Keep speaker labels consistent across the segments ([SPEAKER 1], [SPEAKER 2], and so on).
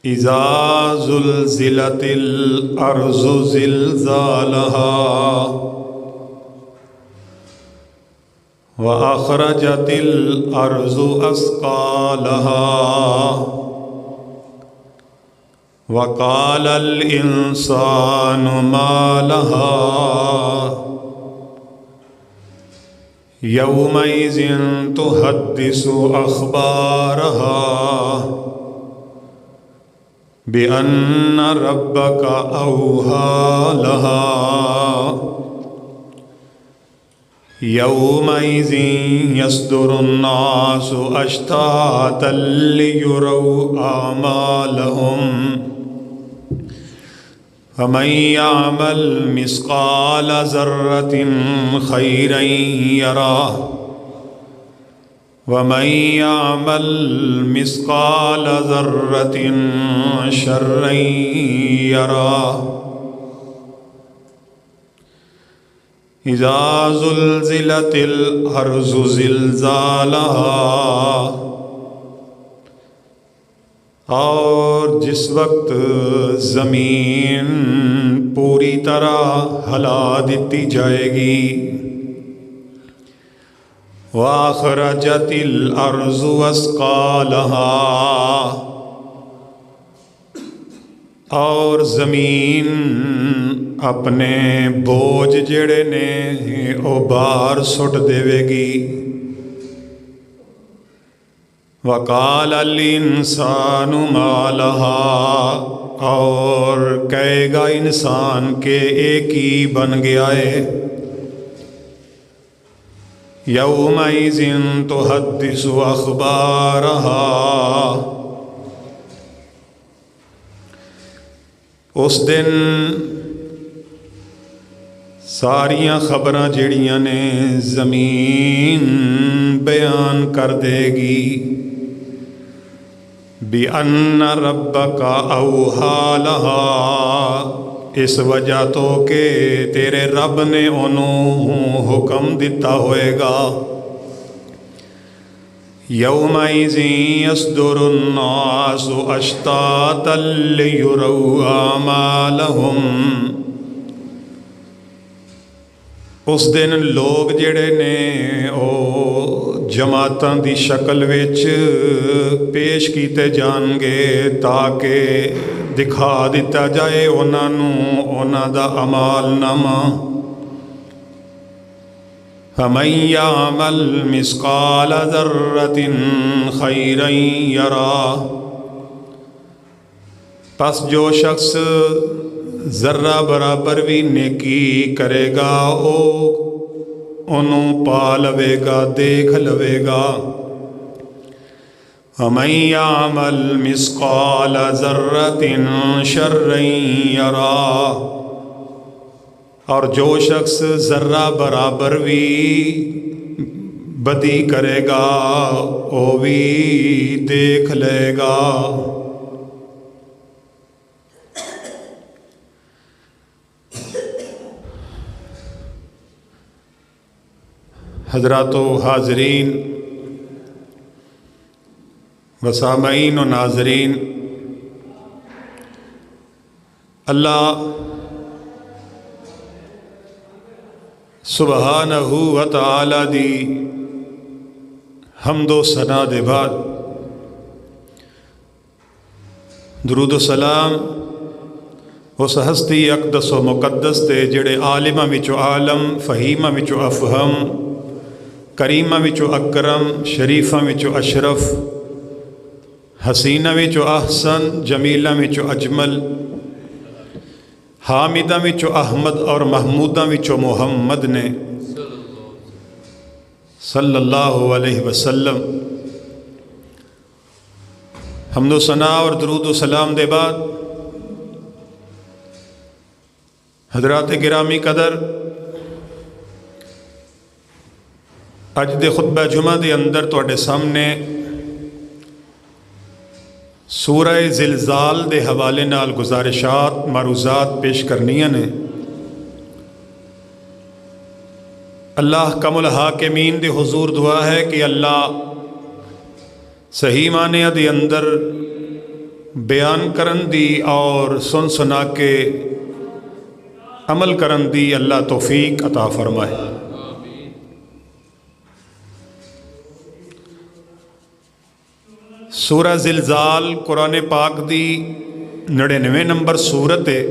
[SPEAKER 1] اذا زلزلت الارض زلزالها واخرجت الارض اثقالها وقال الانسان ما لها يومئذ تحدث اخبارها بأن ربك أوحى لها يومئذ يصدر الناس أشتاتا ليروا أعمالهم فمن يعمل مثقال ذرة خيرا يره ومن يعمل مثقال ذرة شرا يره إذا زلزلت الأرض زلزالها اور جس وقت زمین پوری طرح ہلا دیتی جائے گی وَأَخْرَجَتِ الْأَرْضُ أَثْقَالَهَا اور زمین اپنے بوجھ جڑے نے او بار سٹ دے گی وَقَالَ الْإِنسَانُ مَا لَهَا اور کہے گا انسان کہ ایک ہی بن گیا ہے یومئذ تحدث اخبارها اس دن ساریاں خبراں جڑیاں نے زمین بیان کر دے گی بِأَنَّ رَبَّكَ أَوْحَى لَهَا اس وجہ تو کہ تیرے رب نے انہوں حکم دیتا ہوئے گا یومئذ یصدر الناس اشتاتا لیروا اعمالہم اس دن لوگ جڑے نے او جماعتاں دی شکل وچ پیش کیتے جان گے تاکہ دکھا دیتا جائے انہاں دا اعمال نامہ فَمَن يَعْمَلْ مِثْقَالَ ذَرَّةٍ خَيْرًا يَرَهُ پس جو شخص ذرہ برابر بھی نیکی کرے گا انہوں پا لوے گا دیکھ لوے گا وَمَن يَعْمَلْ مِثْقَالَ ذَرَّةٍ شَرًّا يَرَهُ اور جو شخص ذرہ برابر بھی بدی کرے گا وہ بھی دیکھ لے گا حضرات و حاضرین و سامعین و ناظرین اللہ سبحانہ و تعالی دی حمد و ثنا دے بعد درود و سلام اس ہستی اقدس و مقدس دے جڑے عالمہ وچو عالم فہیمہ وچو افہم کریمہ وچو اکرم شریفہ وچو اشرف حسینہ وچو احسن جمیلہ وچو اجمل حامدہ وچو احمد اور محمودہ وچو محمد نے صلی اللہ علیہ وسلم حمد و ثنا اور درود و سلام دے بعد حضرات گرامی قدر اج دے خطبہ جمعہ دے اندر تواڈے سامنے سورہ زلزال دے حوالے نال گزارشات معروضات پیش کرنیاں نے اللہ کم الحاکمین دے حضور دعا ہے کہ اللہ صحیح معنی دے اندر بیان کرن دی اور سن سنا کے عمل کرن دی اللہ توفیق عطا فرمائے۔ سورہ زلزال قرآن پاک دی 99 نمبر سورت ہے۔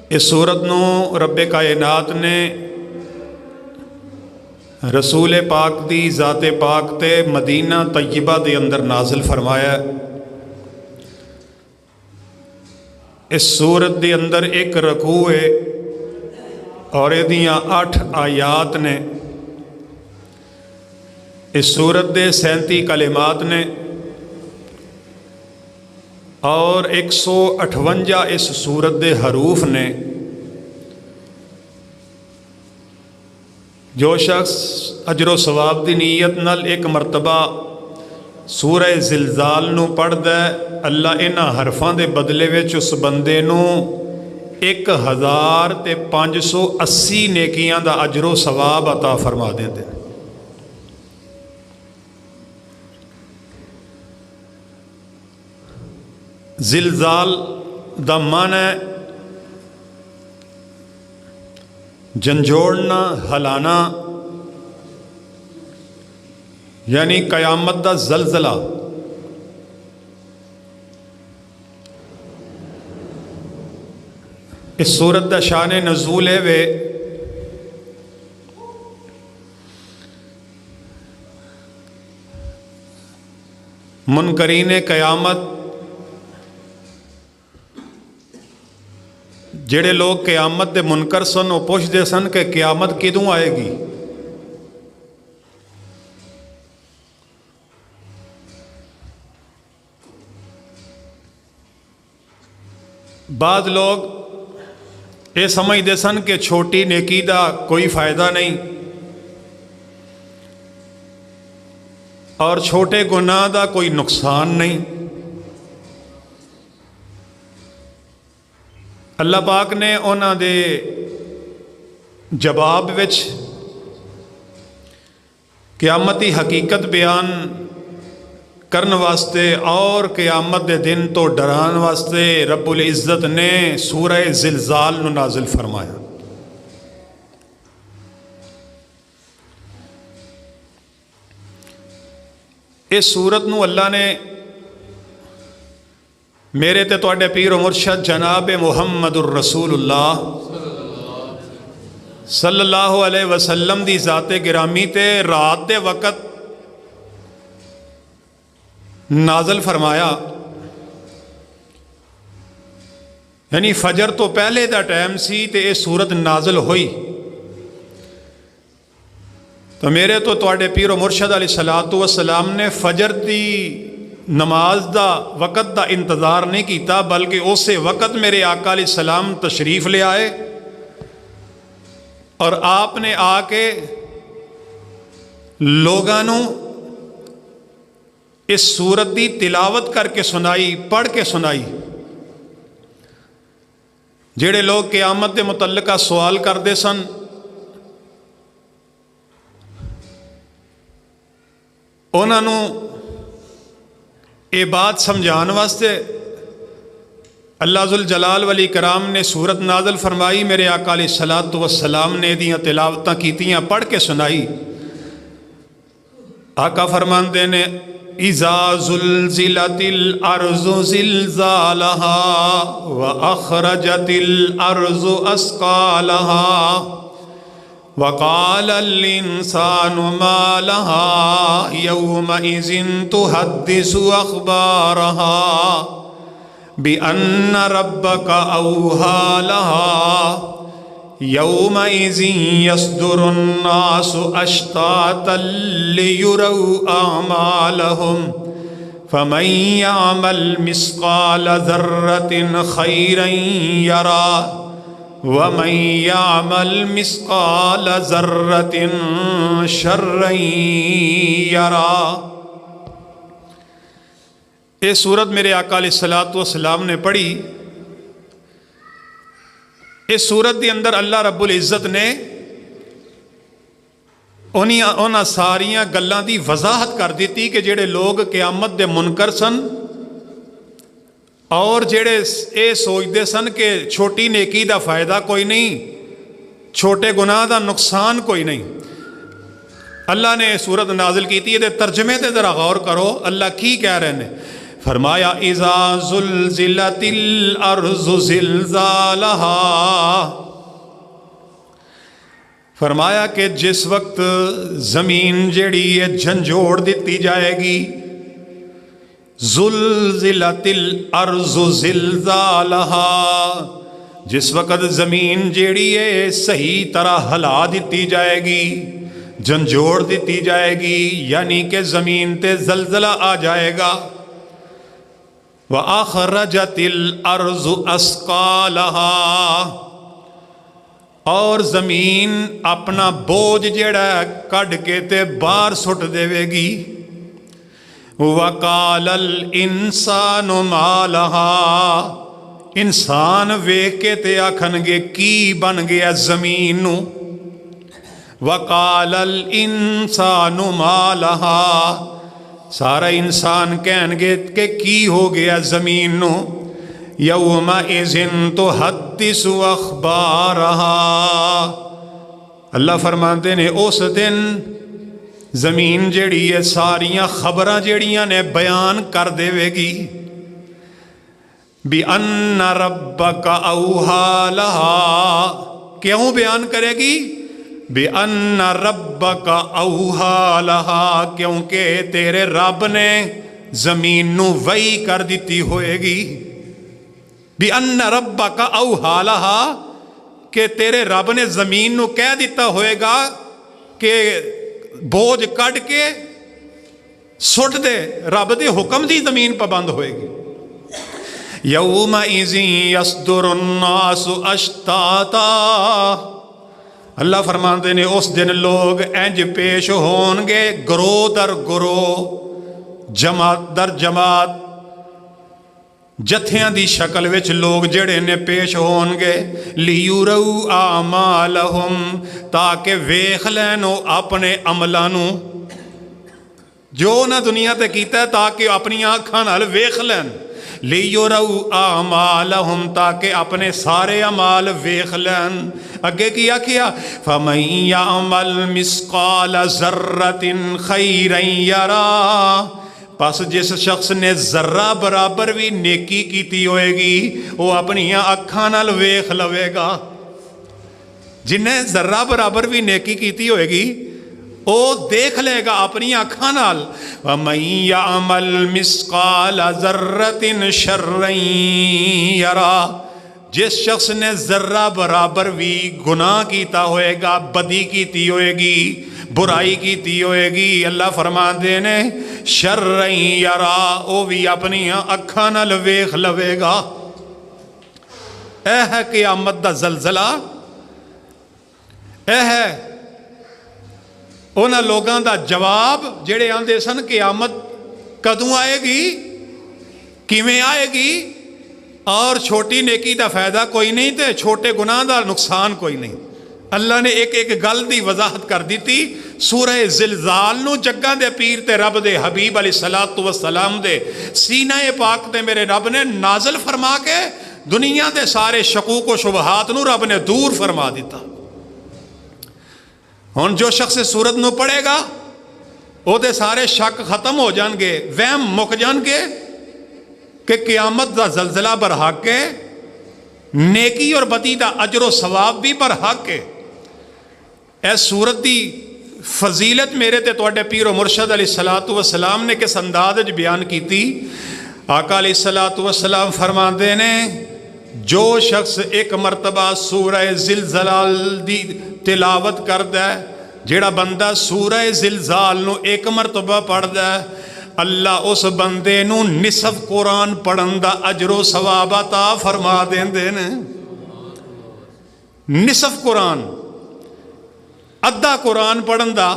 [SPEAKER 1] اس سورت نو رب کائنات نے رسول پاک دی ذات پاک تے مدینہ طیبہ دے اندر نازل فرمایا ہے۔ اس سورت دے اندر ایک رکوع ہے اور یہ 8 آیات نے۔ اس سورت دے 37 کلمات نے اور 158 اس سورت دے حروف نے۔ جو شخص اجر و ثواب دی نیت نال ایک مرتبہ سورہ زلزال نو پڑھ دے، اللہ انہاں حرفاں دے بدلے وچ اس بندے نو 1580 نیکیاں دا اجر و ثواب عطا فرما دیندے۔ زلزال دا معنی ہے جھنجھوڑنا، ہلانا، یعنی قیامت دا زلزلہ۔ اس سورت دا شان نزول ہے وے منکرین قیامت، جڑے لوگ قیامت دے منکر سن وہ پوچھتے سن کہ قیامت کدوں آئے گی۔ بعض لوگ یہ سمجھتے سن کہ چھوٹی نیکی دا کوئی فائدہ نہیں اور چھوٹے گناہ دا کوئی نقصان نہیں۔ اللہ پاک نے انہاں دے جواب وچ قیامتی حقیقت بیان کرن واسطے اور قیامت دے دن تو ڈران واسطے رب العزت نے سورہ زلزال نو نازل فرمایا۔ اس سورت نو اللہ نے میرے تے تواڈے پیر و مرشد جناب محمد الرسول اللہ صلی اللہ علیہ وسلم دی ذات گرامی تے رات دے وقت نازل فرمایا، یعنی فجر تو پہلے دا ٹائم سی تے یہ سورت نازل ہوئی۔ تو میرے تو تواڈے پیر و مرشد علیہ السلام نے فجر دی نماز دا وقت دا انتظار نہیں کیتا، بلکہ اسے وقت میرے آقا علیہ السلام تشریف لے آئے اور آپ نے آ کے لوگانوں اس سورت دی تلاوت کر کے سنائی، پڑھ کے سنائی۔ جڑے لوگ قیامت دے متعلقہ سوال کرتے سن انہوں یہ بات سمجھان واسطے اللہ ذوالجلال والاکرام نے سورت نازل فرمائی، میرے آقا علیہ السلام نے دیاں تلاوتاں کیتیاں، پڑھ کے سنائی۔ آقا فرماندے نے اِذَا زُلْزِلَتِ الْأَرْضُ زِلْزَالَهَا وَأَخْرَجَتِ الْأَرْضُ أَثْقَالَهَا وَقَالَ الْإِنسَانُ مَا لَهَا يَوْمَئِذٍ تُحَدِّثُ أَخْبَارَهَا بِأَنَّ رَبَّكَ أَوْحَى لَهَا يَوْمَئِذٍ يَصْدُرُ النَّاسُ أَشْتَاتًا لِيُرَوْا أَعْمَالَهُمْ فَمَنْ يَعْمَلْ مِثْقَالَ ذَرَّةٍ خَيْرًا يَرَهُ وَمَنْ يَعْمَلْ مِثْقَالَ ذَرَّةٍ شَرًّا يَرَهُ۔ یہ سورت میرے آقا علیہ السلام نے پڑھی۔ اس سورت کے اندر اللہ رب العزت نے انہاں ساریاں گلاں دی وضاحت کر دیتی کہ جڑے لوگ قیامت دے منکر سن اور جڑے اے سوچتے سن کہ چھوٹی نیکی دا فائدہ کوئی نہیں، چھوٹے گناہ دا نقصان کوئی نہیں، اللہ نے سورت نازل کی تھی، یہ ترجمے تے ذرا غور کرو اللہ کی کہہ رہے ہیں۔ فرمایا اذا زلزلت الارض زلزالہا، فرمایا کہ جس وقت زمین جیڑی ہے جھنجھوڑ دیتی جائے گی، زلزلت الارض زلزالہا، جس وقت زمین جیڑی ہے صحیح طرح ہلا دیتی جائے گی، جھنجھوڑ دیتی جائے گی، یعنی کہ زمین تے زلزلہ آ جائے گا۔ وَأَخْرَجَتِ الْأَرْضُ أَثْقَالَهَا، اور زمین اپنا بوجھ جڑا کڈ کے تے باہر سٹ دے گی۔ وَقَالَ الْإِنسَانُ مَا لَهَا، انسان ویکھ کے تے آکھن گے کی بن گیا زمین نو۔ وَقَالَ الْإِنسَانُ مَا لَهَا، سارا انسان کہن گے کہ کی ہو گیا زمین نو۔ یومئذ تحدث اخبارہا، اللہ فرماتے نے اس دن زمین جیڑی ہے ساریاں خبراں جیڑیاں نے بیان کر دے گی۔ بِأَنَّ رَبَّكَ أَوْحَى لَهَا، کیوں بیان کرے گی؟ بِأَنَّ رَبَّكَ أَوْحَى لَهَا، کیونکہ تیرے رب نے زمین نو وحی کر دیتی ہوئے گی۔ بِأَنَّ رَبَّكَ أَوْحَى لَهَا، کہ تیرے رب نے زمین نو کہہ دیتا ہوئے گا کہ بوجھ کڈ کے سٹ دے، رب دے حکم دی زمین پابند ہوئے گی۔ یومئذ یصدر الناس اشتاتا، اللہ فرماتے نے اس دن لوگ انج پیش ہون گے گروہ در گروہ، جماعت در جماعت، جتھیاں دی شکل وچ لوگ جڑے نے پیش ہون گے۔ لیوروا اعمالہم، تاکہ ویکھ لینو اپنے عملاں نو، جو نہ دنیا تے کیتا ہے تاکہ اپنی آنکھاں نال ویکھ لین۔ لیوروا اعمالہم، تاکہ اپنے سارے اعمال ویکھ لین۔ اگے کیا کیا؟ فَمَن يَعْمَلْ مِثْقَالَ ذَرَّةٍ خَيْرًا يَرَهُ، پس جس شخص نے ذرہ برابر بھی نیکی کیتی ہوئے گی وہ اپنی اکھاں نال ویکھ لوے گا۔ جنہیں ذرہ برابر بھی نیکی کیتی ہوئے گی وہ دیکھ لے گا اپنی اکھاں نال۔ وَمَن يَعْمَلْ مِثْقَالَ ذَرَّةٍ شَرًّا يَرَهُ، جس شخص نے ذرہ برابر بھی گناہ کیتا ہوئے گا، بدی کیتی ہوئے گی، برائی کیتی ہوئے گی، اللہ فرماندے نے شرًا یرا، او بھی اپنی اکھاں نال ویکھ لوے گا۔ اے ہے قیامت دا زلزلہ، اے ہے انہاں لوگاں دا جواب جڑے آندے سن قیامت کدوں آئے گی، کیویں آئے گی، اور چھوٹی نیکی دا فائدہ کوئی نہیں تے چھوٹے گناہ دا نقصان کوئی نہیں۔ اللہ نے ایک ایک گل دی وضاحت کر دیتی۔ سورہ زلزال نو جگہ دے پیر تے رب دے حبیب علیہ السلام دے سینہ پاک تے میرے رب نے نازل فرما کے دنیا دے سارے شکوک و شبہات نو رب نے دور فرما دیتا۔ ہن جو شخص سورت نو پڑھے گا او دے سارے شک ختم ہو جان گے، وہم مک جان گے کہ قیامت دا زلزلہ برحق ہے، نیکی اور بدی دا اجر و ثواب بھی برحق ہے۔ اے سورت دی فضیلت میرے تے تواڈے پیر و مرشد علیہ السلام نے کس انداز وچ بیان کیتی۔ آقا علیہ السلام فرماندے نے جو شخص ایک مرتبہ سورہ زلزال دی تلاوت کردا ہے، جیڑا بندہ سورہ زلزال نو ایک مرتبہ پڑھدا ہے، اللہ اس بندے نو نصف قرآن پڑھن دا اجر و ثواب عطا فرما دیندے نے۔ نصف قرآن، ادھا قرآن پڑھن دا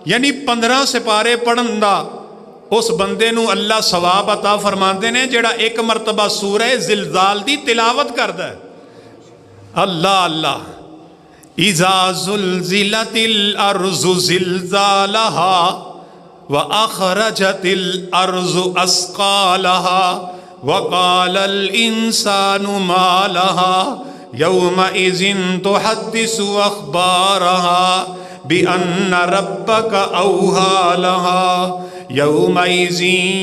[SPEAKER 1] یعنی 15 سپارے پڑھن دا اس بندے نو اللہ ثواب عطا فرماندے نے جڑا ایک مرتبہ سورہ زلزال دی تلاوت کردا ہے۔ اللہ اللہ، اذا زلزلت الارض زلزالها واخرجت الارض اثقالها وقال الانسان ما لها يومئذ تحدث اخبارها بان ربك اوحى لها يومئذ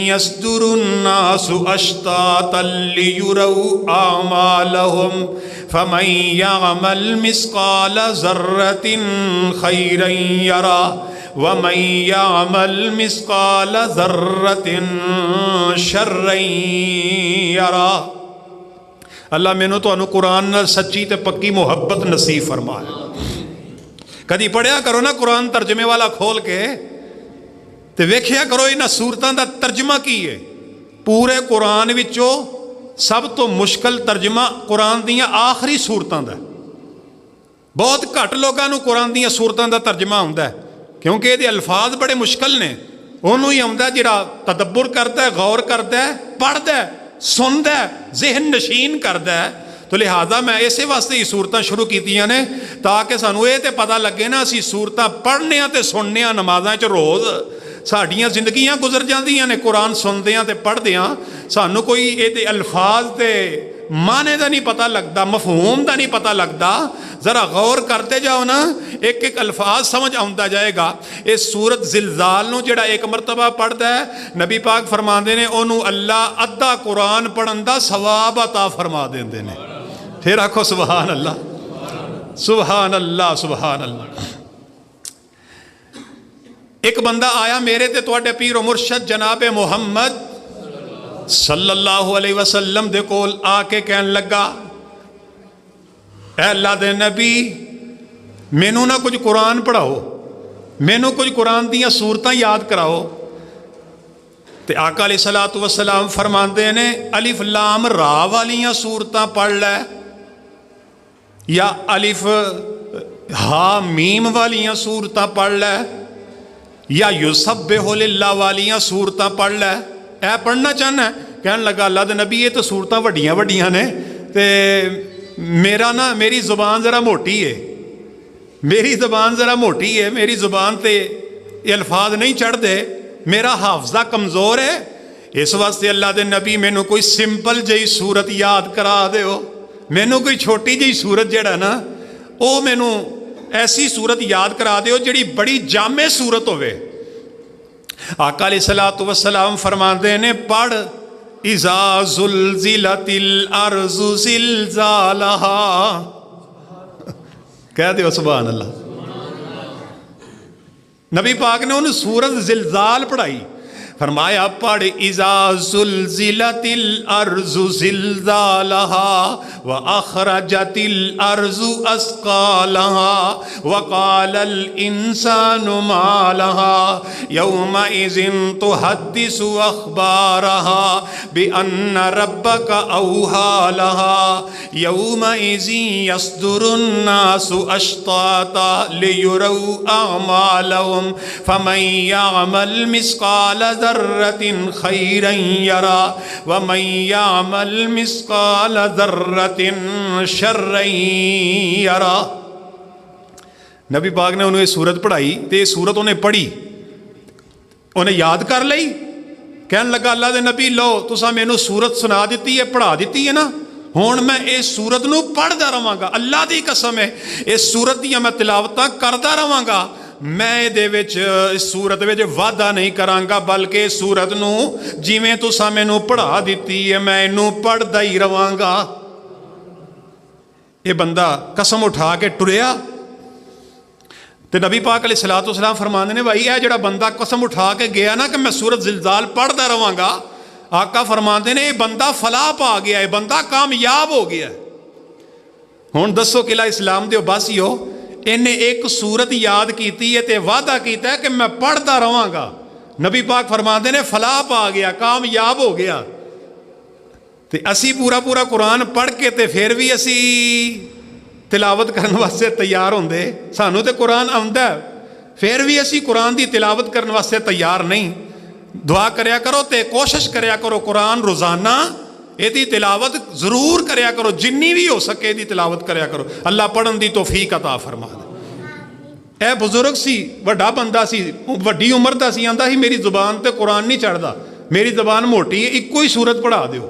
[SPEAKER 1] يصدر الناس اشتاتا ليروا اعمالهم فمن يعمل مثقال ذرة خيرا يره ومن يعمل مثقال ذرة شرا يره۔ اللہ مینوں تانوں قرآن نال سچی تے پکی محبت نصیب فرمائے۔ کدی پڑھیا کرو نا قرآن ترجمے والا کھول کے تے ویکھیا کرو انہاں سورتاں دا ترجمہ کی ہے۔ پورے قرآن وچوں سب تو مشکل ترجمہ قرآن دیاں آخری سورتاں دا، بہت گھٹ لوگاں نوں قرآن دیاں سورتاں دا ترجمہ ہوندا ہے کیونکہ یہ الفاظ بڑے مشکل نے۔ انہوں ہی آوندا جڑا تدبر کرتا ہے، غور کرتا ہے، پڑھتا ہے، سنتا ہے، ذہن نشین کرتا ہے۔ تو لہٰذا میں اسی واسطے یہ سورتاں شروع کیتیاں نے تاکہ سانوں یہ تے پتہ لگے نا اسی سورتاں پڑھنے تے سننے نمازاں چ روز ساڈیاں زندگیاں گزر جاندیاں نے قرآن سندیاں تے پڑھدیاں، سانوں کوئی یہ الفاظ تے معنی دا نہیں پتہ لگتا، مفہوم دا نہیں پتہ لگتا۔ ذرا غور کرتے جاؤ نا ایک ایک الفاظ سمجھ آتا جائے گا۔ اس سورت زلزال نو جڑا ایک مرتبہ پڑھتا ہے نبی پاک فرماندے نے انہوں اللہ ادھا قرآن پڑھن دا ثواب عطا فرما دیندے نے۔ پھر آکھو سبحان اللہ، سبحان اللہ، سبحان اللہ۔ ایک بندہ آیا میرے تے تواڈے پیر و مرشد جناب محمد صلی اللہ علیہ وسلم دے کول آ کے کہن لگا اے اللہ دے نبی مینوں نہ کچھ قرآن پڑھاؤ، مینوں کچھ قرآن دیاں سورتاں یاد کراؤ۔ تے آقا علیہ الصلوۃ والسلام فرماندے نے الف لام را والیاں سورتاں پڑھ لے یا الف ہا میم والیاں سورتاں پڑھ لے یا یسبح للہ والیاں سورتاں پڑھ لے۔ اے پڑھنا چاہنا ہے؟ کہنے لگا اللہ دے نبی یہ تو سورتاں وڈیاں وڈیاں نے تے میری زبان ذرا موٹی ہے، میری زبان ذرا موٹی ہے، میری زبان تے یہ الفاظ نہیں چڑھ دے، میرا حافظہ کمزور ہے، اس واسطے اللہ دے نبی مینوں کوئی سمپل جہی سورت یاد کرا دیو، مینوں کوئی چھوٹی جہی سورت جڑا نا او مینوں ایسی سورت یاد کرا دیو جڑی بڑی جامع سورت ہوئے۔ آقا علیہ الصلوۃ والسلام فرماندے نے پڑھ اذا زلزلت الارض زلزالها، کہہ دیو سبحان اللہ۔ نبی پاک نے انہوں سورت زلزال پڑھائی، فرمایا پڑھ اذا زلزلت الارض زلزالها واخرجت الارض اثقالها وقال الانسان ما لها يومئذ تحدث اخبارها بان ربك اوحى لها يومئذ يصدر الناس اشتاتا ليروا اعمالهم فمن يعمل مثقال ذرة خيرا يرى ومن يعمل مثقال ذرة شرا يرى۔ نبی پاک نے انہوں یہ سورت پڑھائی تے یہ سورت انہیں پڑھی، انہیں یاد کر لئی، کہنے لگا اللہ دے نبی لو تساں مینوں سورت سنا دیتی ہے، پڑھا دیتی ہے نا، ہون میں اس سورت نو پڑھدا رہاں گا، اللہ دی قسم ہے اس سورت دی میں تلاوتاں کردا رہاں گا، میں اس سورت وعدہ نہیں کرانگا بلکہ اس سورت نو جیویں تساں مینوں پڑھا دیتی ہے میں انہوں پڑھدا ہی رہاں گا۔ یہ بندہ قسم اٹھا کے ٹریا تے نبی پاک علیہ الصلوۃ والسلام فرماندے نے بھائی اے جڑا بندہ قسم اٹھا کے گیا نا کہ میں سورت زلزال پڑھدا رہاں گا، آقا فرماندے نے یہ بندہ فلاح پا گیا، یہ بندہ کامیاب ہو گیا۔ ہن دسو قلعہ اسلام دیو باسیو انہیں ایک سورت یاد کیتی ہے تے وعدہ کیتا ہے کہ میں پڑھتا رہاں گا، نبی پاک فرماندے نے فلاح پا گیا، کامیاب ہو گیا۔ تے اسی پورا قرآن پڑھ کے تے پھر بھی اسی تلاوت کرنے واسطے تیار ہوندے، سانوں تے قرآن آندا ہے پھر بھی اسی قرآن دی تلاوت کرنے واسطے تیار نہیں۔ دعا کریا کرو تے کوشش کریا کرو قرآن روزانہ ਇਹਦੀ ਤਿਲਾਵਤ ਜ਼ਰੂਰ ਕਰਿਆ ਕਰੋ, ਜਿੰਨੀ ਵੀ ਹੋ ਸਕੇ ਇਹਦੀ ਤਿਲਾਵਤ ਕਰਿਆ ਕਰੋ। ਅੱਲਾ ਪੜ੍ਹਨ ਦੀ ਤੌਫੀਕ ਅਤਾ ਫਰਮਾ ਦੇ। ਇਹ ਬਜ਼ੁਰਗ ਸੀ, ਵੱਡਾ ਬੰਦਾ ਸੀ, ਵੱਡੀ ਉਮਰ ਦਾ ਸੀ, ਆਂਦਾ ਸੀ ਮੇਰੀ ਜ਼ੁਬਾਨ ਤੇ ਕੁਰਾਨ ਨਹੀਂ ਚੜ੍ਹਦਾ, ਮੇਰੀ ਜ਼ੁਬਾਨ ਮੋਟੀ ਹੈ, ਇੱਕੋ ਹੀ ਸੂਰਤ ਪੜ੍ਹਾ ਦਿਓ।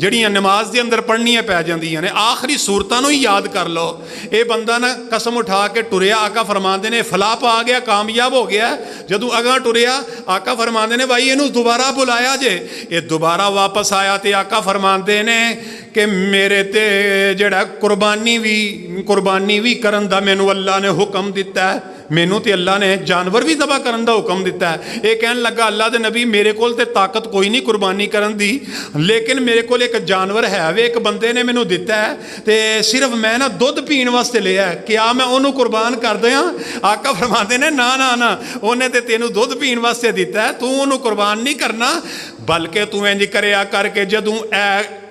[SPEAKER 1] ਜਿਹੜੀਆਂ ਨਮਾਜ਼ ਦੇ ਅੰਦਰ ਪੜ੍ਹਨੀਆਂ ਪੈ ਜਾਂਦੀਆਂ ਨੇ, ਆਖਰੀ ਸੂਰਤਾਂ ਨੂੰ ਹੀ ਯਾਦ ਕਰ ਲਓ। ਇਹ ਬੰਦਾ ਨਾ ਕਸਮ ਉਠਾ ਕੇ ਟੁਰਿਆ, ਆਕਾ ਫਰਮਾਉਂਦੇ ਨੇ ਫਲਾਹ ਪਾ ਗਿਆ, ਕਾਮਯਾਬ ਹੋ ਗਿਆ। ਜਦੋਂ ਅਗਾਂ ਟੁਰਿਆ ਆਕਾ ਫਰਮਾਉਂਦੇ ਨੇ ਭਾਈ ਇਹਨੂੰ ਦੁਬਾਰਾ ਬੁਲਾਇਆ ਜੇ। ਇਹ ਦੁਬਾਰਾ ਵਾਪਸ ਆਇਆ ਤੇ ਆਕਾ ਫਰਮਾਉਂਦੇ ਨੇ ਕਿ ਮੇਰੇ ਤੇ ਜਿਹੜਾ ਕੁਰਬਾਨੀ ਵੀ ਕਰਨ ਦਾ ਮੈਨੂੰ ਅੱਲਾ ਨੇ ਹੁਕਮ ਦਿੱਤਾ ਹੈ, ਮੈਨੂੰ ਤੇ ਅੱਲਾ ਨੇ ਜਾਨਵਰ ਵੀ ਜ਼ਬਾ ਕਰਨ ਦਾ ਹੁਕਮ ਦਿੱਤਾ ਹੈ। ਇਹ ਕਹਿਣ ਲੱਗਾ ਅੱਲਾ ਦੇ ਨਬੀ ਮੇਰੇ ਕੋਲ ਤੇ ਤਾਕਤ ਕੋਈ ਨਹੀਂ ਕੁਰਬਾਨੀ ਕਰਨ ਦੀ, ਲੇਕਿਨ ਮੇਰੇ ਕੋਲ ਇੱਕ ਜਾਨਵਰ ਹੈ ਵੇ, ਇੱਕ ਬੰਦੇ ਨੇ ਮੈਨੂੰ ਦਿੱਤਾ ਹੈ ਤੇ ਸਿਰਫ ਮੈਂ ਨਾ ਦੁੱਧ ਪੀਣ ਵਾਸਤੇ ਲਿਆ, ਕਿਆ ਮੈਂ ਉਹਨੂੰ ਕੁਰਬਾਨ ਕਰ ਦਿਆਂ? ਆਕਾ ਫਰਮਾਉਂਦੇ ਨੇ ਨਾ ਨਾ ਨਾ, ਉਹਨੇ ਤੇ ਤੈਨੂੰ ਦੁੱਧ ਪੀਣ ਵਾਸਤੇ ਦਿੱਤਾ ਹੈ, ਤੂੰ ਉਹਨੂੰ ਕੁਰਬਾਨ ਨਹੀਂ ਕਰਨਾ, ਬਲਕਿ ਤੂੰ ਇੰਜ ਕਰਿਆ ਕਰਕੇ ਜਦੋਂ ਇਹ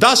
[SPEAKER 1] 10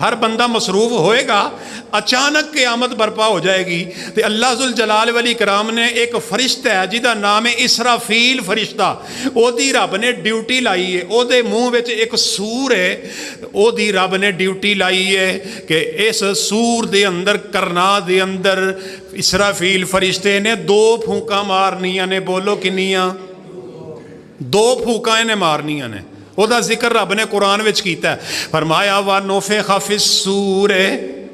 [SPEAKER 1] ہر بندہ مصروف ہوئے گا، اچانک قیامت برپا ہو جائے گی۔ تو اللہ ذوالجلال والی کرام نے ایک فرشتہ ہے جہاں نام ہے اسرافیل فرشتہ، او دی رب نے ڈیوٹی لائی ہے، او دے منہ وچ ایک سور ہے، او دی رب نے ڈیوٹی لائی ہے کہ اس سور دے اندر کرنا دے اندر اسرافیل فرشتے نے 2 پھونکاں مارنیاں نے۔ بولو کنیاں؟ 2 پھونکاں نے مارنیاں نے۔ او دا ذکر رب نے قرآن وچ کیتا ہے، فرمایا وَنُفِخَ فِي الصُّورِ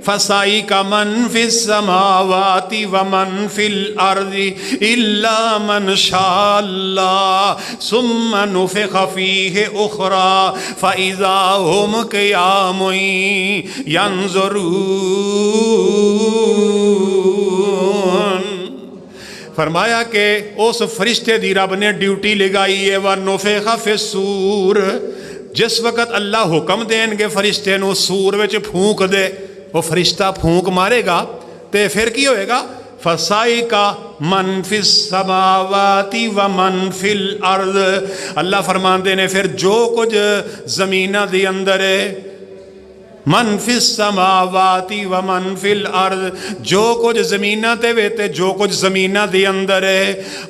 [SPEAKER 1] فَصَعِقَ مَن فِي السَّمَاوَاتِ وَمَن فِي الْأَرْضِ إِلَّا مَن شَاءَ اللَّهُ ثُمَّ نُفِخَ فِيهِ أُخْرَى فَإِذَا هُمْ قِيَامٌ يَنظُرُونَ۔ فرمایا کہ اس فرشتے دی رب نے ڈیوٹی لگائی ہے، وَنُفِخَ فِي الصُّورِ، جس وقت اللہ حکم دیں گے فرشتے نو سور وچ پھونک دے، وہ فرشتہ پھونک مارے گا تے پھر کی ہوئے گا؟ فَصَعِقَ مَن فِي السَّمَاوَاتِ وَمَن فِي الْأَرْضِ، اللہ فرماندے نے پھر جو کچھ زمینہ دی اندر ہے، من فی السماوات و من فی الارض، جو کچھ زمینہ تے ویتے جو کچھ زمینہ دی اندر ہے،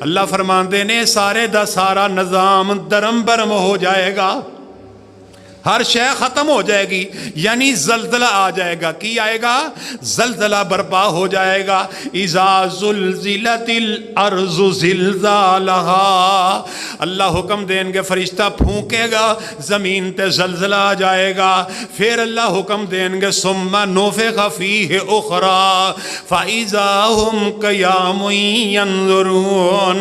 [SPEAKER 1] اللہ فرماندے نے سارے دا سارا نظام درم برم ہو جائے گا، ہر شے ختم ہو جائے گی، یعنی زلزلہ آ جائے گا۔ کی آئے گا؟ زلزلہ برپا ہو جائے گا۔ اذا زلزلت الارض زلزالہا، اللہ حکم دیں گے فرشتہ پھونکے گا، زمین تے زلزلہ آ جائے گا، پھر اللہ حکم دیں گے ثم نفخ فیہ اخری فاذا ہم قیام ینظرون،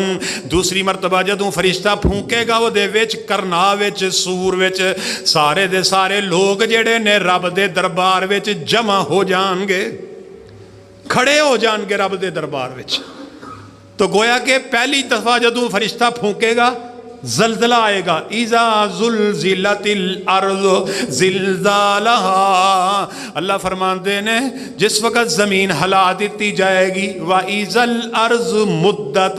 [SPEAKER 1] دوسری مرتبہ جدوں فرشتہ پھونکے گا وہ دے وچ کرنا وچ سور وچ سارے دے سارے لوگ جڑے نے رب دے دربار وچ جمع ہو جان گے، کھڑے ہو جان گے رب دے دربار وچ۔ تو گویا کہ پہلی دفعہ جدوں فرشتہ پھونکے گا زلزلہ آئے گا، اذا زلزلت الارض زلزالہا، اللہ فرماندے نے جس وقت زمین ہلا دیتی جائے گی، وَإِذَا الْأَرْضُ مُدَّتْ،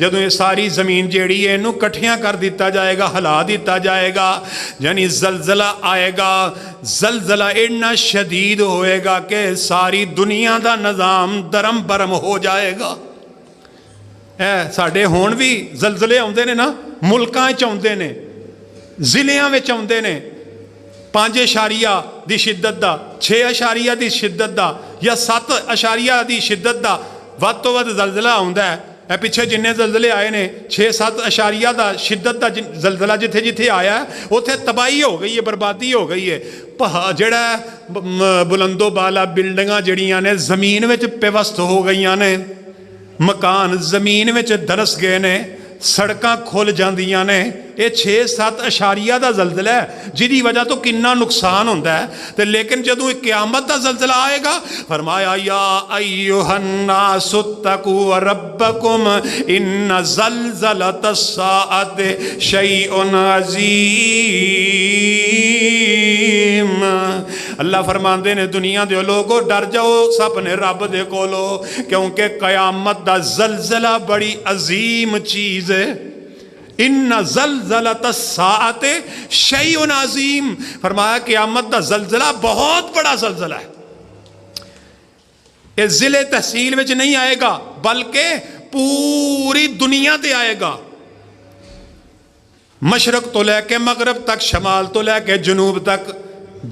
[SPEAKER 1] جدوں یہ ساری زمین جیڑی ہے انہوں کٹھیاں کر دیتا جائے گا، ہلا دیتا جائے گا، یعنی زلزلہ آئے گا، زلزلہ اتنا شدید ہوئے گا کہ ساری دنیا دا نظام درم برم ہو جائے گا۔ ساڑھے ہون بھی زلزلے آندے نے نا، ملکاں چاندے نے، ضلعیاں میں چاندے نے، 5 اشاریہ دی شدت دا، 6 اشاریہ دی شدت دا، یا 7 اشاریہ دی شدت دا ود تو ود زلزلہ آندہ ہے۔ اے پیچھے جنہیں زلزلے آئے نے 6-7 اشاریہ دا شدت دا زلزلہ جتھے جتھے آیا ہے اتھے تباہی ہو گئی ہے، بربادی ہو گئی ہے، جڑا بلندو بالا بلڈنگاں جڑیاں نے زمین وچ پیوست ہو گئیاں نے، مکان زمین وچ درس گئے نے، سڑکاں کھل جاندیاں نے، یہ 6-7 اشاریہ دا زلزلہ ہے جدی وجہ تو کننا نقصان ہوندہ ہے۔ تو لیکن جدو قیامت دا زلزلہ آئے گا فرمایا یا ایوہ الناس اتقوا ربکم ان زلزلۃ الساعۃ شیء عظیم، اللہ فرماندے نے دنیا دے لوگو ڈر جاؤ اپنے رب دے کولو، کیونکہ قیامت دا زلزلہ بڑی عظیم چیز ہے۔ ان زلزلۃ الساعۃ شیء عظیم، فرمایا قیامت دا زلزلہ بہت بڑا زلزلہ ہے، یہ ضلع تحصیل وچ نہیں آئے گا بلکہ پوری دنیا تے آئے گا، مشرق تو لے کے مغرب تک، شمال تو لے کے جنوب تک،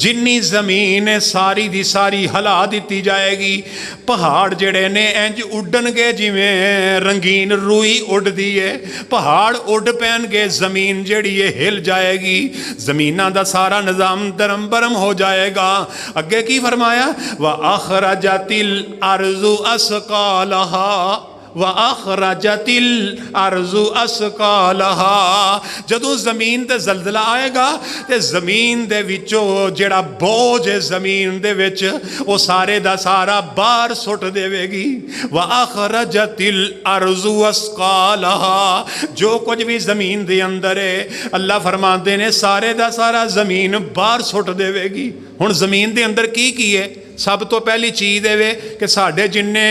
[SPEAKER 1] جنی زمین ساری دی ساری ہلا دیتی جائے گی، پہاڑ جڑے نے انج اڈن گے جویں رنگین روئی اڈ دیئے، پہاڑ اڈ پین گے، زمین جڑی ہے ہل جائے گی، زمینہ دا سارا نظام درم برم ہو جائے گا۔ اگے کی فرمایا وَأَخْرَجَتِ الْأَرْضُ أَثْقَالَهَا وَأَخْرَجَتِ الْأَرْضُ أَثْقَالَهَا، جدو زمین تے زلزلہ آئے گا تے زمین دے وچو جڑا بوجھ ہے زمین دے وچ وہ سارے دا سارا بار سٹ دے وے گی۔ وَأَخْرَجَتِ الْأَرْضُ أَثْقَالَهَا، جو کچھ بھی زمین دے اندر ہے اللہ فرماندے نے سارے دا سارا زمین بار سٹ دے وے گی۔ ہن زمین دے اندر کی ہے؟ سب تو پہلی چیز ہے کہ ساڑھے جننے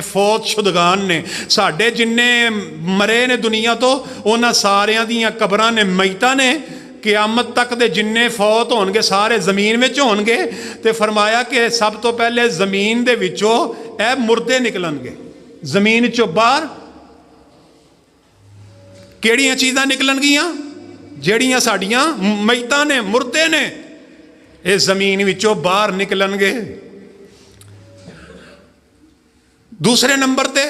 [SPEAKER 1] فوت شدگان نے، ساڑھے جننے مرے نے دنیا تو انہاں ساریاں دیاں قبراں نے میتاں نے قیامت تک دے جننے فوت ہون گے سارے زمین وچ ہون گے تے فرمایا کہ سب تو پہلے زمین دے وچوں اے مردے نکلن گے زمین چوں باہر کیڑیاں چیزاں نکلن گیاں جیڑیاں ساڈیاں میتاں نے مردے نے اے زمین وچوں باہر نکلن گے دوسرے نمبر تے